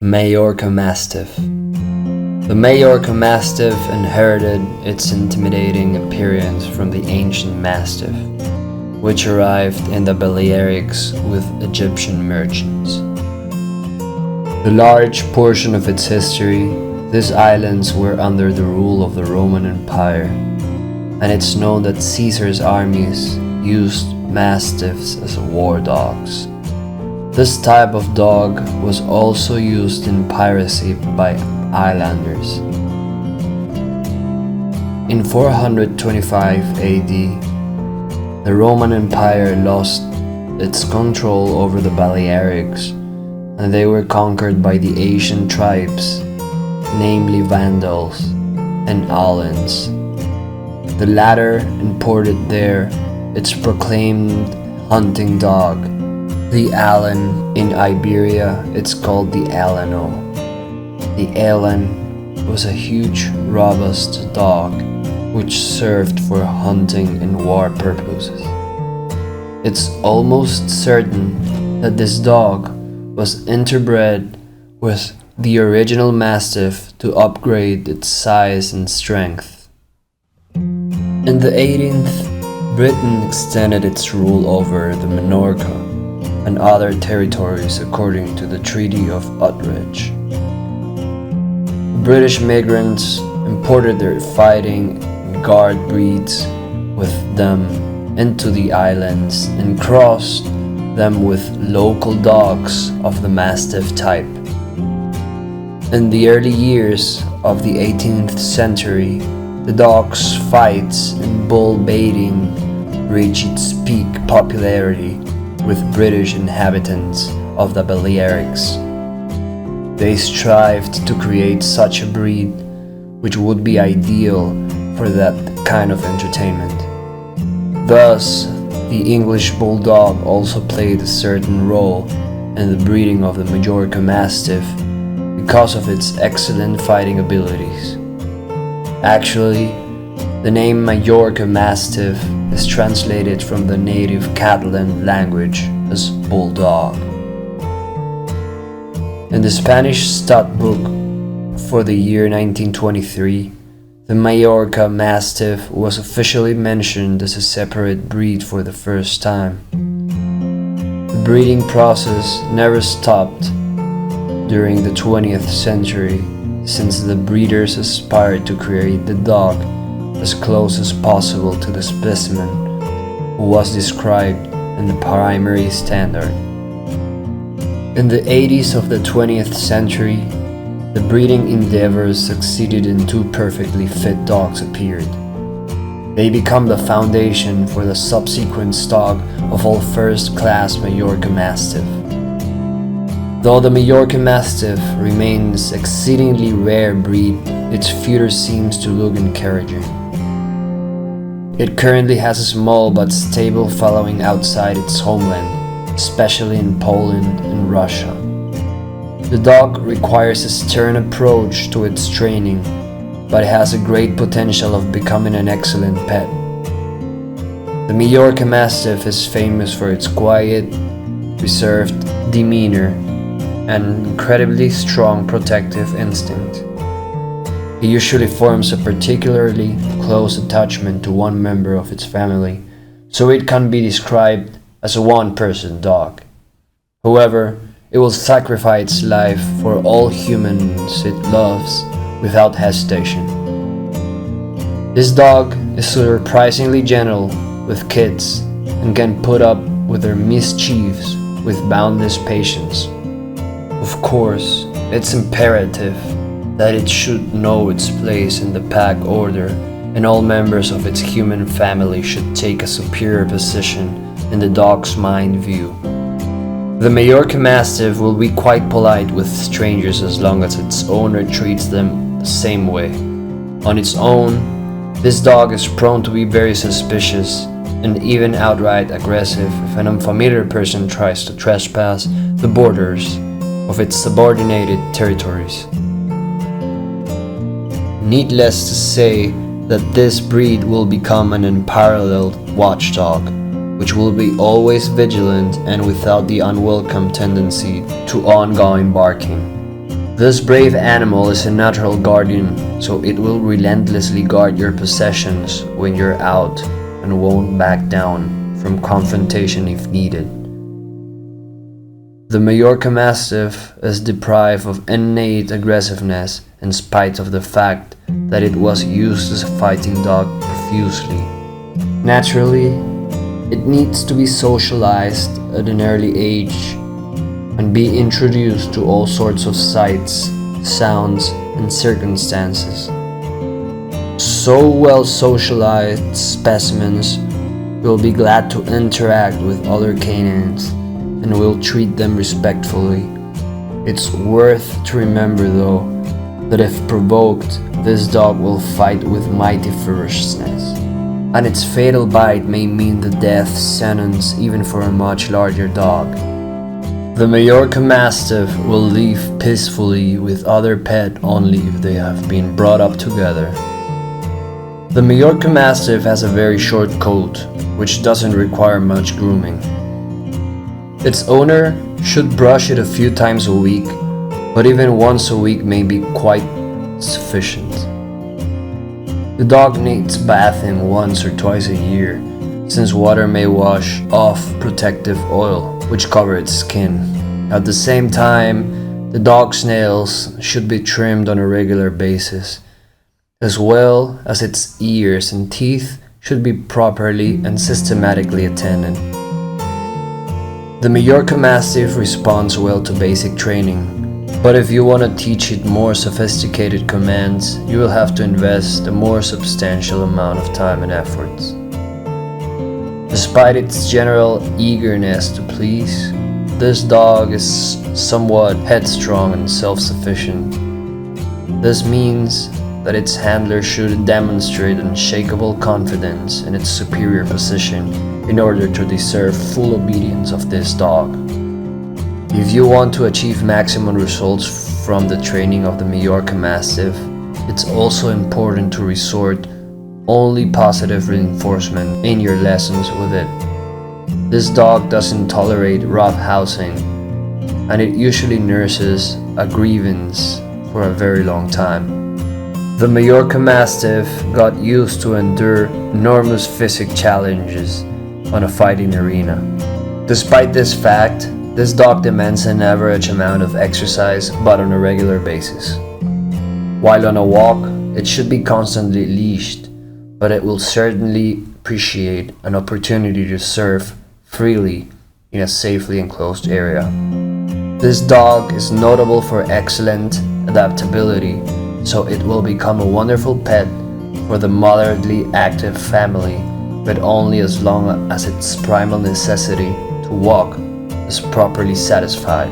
Majorca Mastiff. The Majorca Mastiff inherited its intimidating appearance from the ancient Mastiff, which arrived in the Balearics with Egyptian merchants. The large portion of its history, these islands were under the rule of the Roman Empire, and it's known that Caesar's armies used Mastiffs as war dogs. This type of dog was also used in piracy by islanders. In 425 AD, the Roman Empire lost its control over the Balearics, and they were conquered by the Asian tribes, namely Vandals and Alans. The latter imported there its proclaimed hunting dog, the Alan. In Iberia, it's called the Alano. The Alan was a huge, robust dog which served for hunting and war purposes. It's almost certain that this dog was interbred with the original Mastiff to upgrade its size and strength. In the 18th, Britain extended its rule over the Minorca and other territories according to the Treaty of Utrecht. British migrants imported their fighting and guard breeds with them into the islands and crossed them with local dogs of the Mastiff type. In the early years of the 18th century, the dog's fights and bull baiting reached its peak popularity with British inhabitants of the Balearics. They strived to create such a breed which would be ideal for that kind of entertainment. Thus, the English Bulldog also played a certain role in the breeding of the Majorca Mastiff because of its excellent fighting abilities. Actually, the name Majorca Mastiff is translated from the native Catalan language as Bulldog. In the Spanish stud book for the year 1923, the Majorca Mastiff was officially mentioned as a separate breed for the first time. The breeding process never stopped during the 20th century, since the breeders aspired to create the dog as close as possible to the specimen who was described in the primary standard. In the 80s of the 20th century, the breeding endeavors succeeded and two perfectly fit dogs appeared. They become the foundation for the subsequent stock of all first-class Majorca Mastiff. Though the Majorca Mastiff remains an exceedingly rare breed, its future seems to look encouraging. It currently has a small but stable following outside its homeland, especially in Poland and Russia. The dog requires a stern approach to its training, but it has a great potential of becoming an excellent pet. The Majorca Mastiff is famous for its quiet, reserved demeanor and incredibly strong protective instinct. It usually forms a particularly close attachment to one member of its family, so it can be described as a one-person dog. However, it will sacrifice its life for all humans it loves without hesitation. This dog is surprisingly gentle with kids and can put up with their mischiefs with boundless patience. Of course, it's imperative that it should know its place in the pack order, and all members of its human family should take a superior position in the dog's mind view. The Majorca Mastiff will be quite polite with strangers as long as its owner treats them the same way. On its own, this dog is prone to be very suspicious and even outright aggressive if an unfamiliar person tries to trespass the borders of its subordinated territories. Needless to say that this breed will become an unparalleled watchdog, which will be always vigilant and without the unwelcome tendency to ongoing barking. This brave animal is a natural guardian, so it will relentlessly guard your possessions when you're out and won't back down from confrontation if needed. The Majorca Mastiff is deprived of innate aggressiveness in spite of the fact that it was used as a fighting dog profusely. Naturally, it needs to be socialized at an early age and be introduced to all sorts of sights, sounds, and circumstances. So well socialized specimens will be glad to interact with other canines and will treat them respectfully. It's worth to remember though that if provoked, this dog will fight with mighty ferociousness, and its fatal bite may mean the death sentence even for a much larger dog. The Majorca Mastiff will live peacefully with other pets only if they have been brought up together. The Majorca Mastiff has a very short coat, which doesn't require much grooming. Its owner should brush it a few times a week, but even once a week may be quite sufficient. The dog needs bathing once or twice a year, since water may wash off protective oil which cover its skin. At the same time, the dog's nails should be trimmed on a regular basis, as well as its ears and teeth should be properly and systematically attended. The Majorca Mastiff responds well to basic training, but if you want to teach it more sophisticated commands, you will have to invest a more substantial amount of time and efforts. Despite its general eagerness to please, this dog is somewhat headstrong and self-sufficient. This means that its handler should demonstrate unshakable confidence in its superior position in order to deserve full obedience of this dog. If you want to achieve maximum results from the training of the Majorca Mastiff, it's also important to resort only positive reinforcement in your lessons with it. This dog doesn't tolerate rough housing, and it usually nurses a grievance for a very long time. The Majorca Mastiff got used to endure enormous physical challenges on a fighting arena. Despite this fact, this dog demands an average amount of exercise but on a regular basis. While on a walk, it should be constantly leashed, but it will certainly appreciate an opportunity to surf freely in a safely enclosed area. This dog is notable for excellent adaptability, so it will become a wonderful pet for the moderately active family, but only as long as its primal necessity to walk is properly satisfied.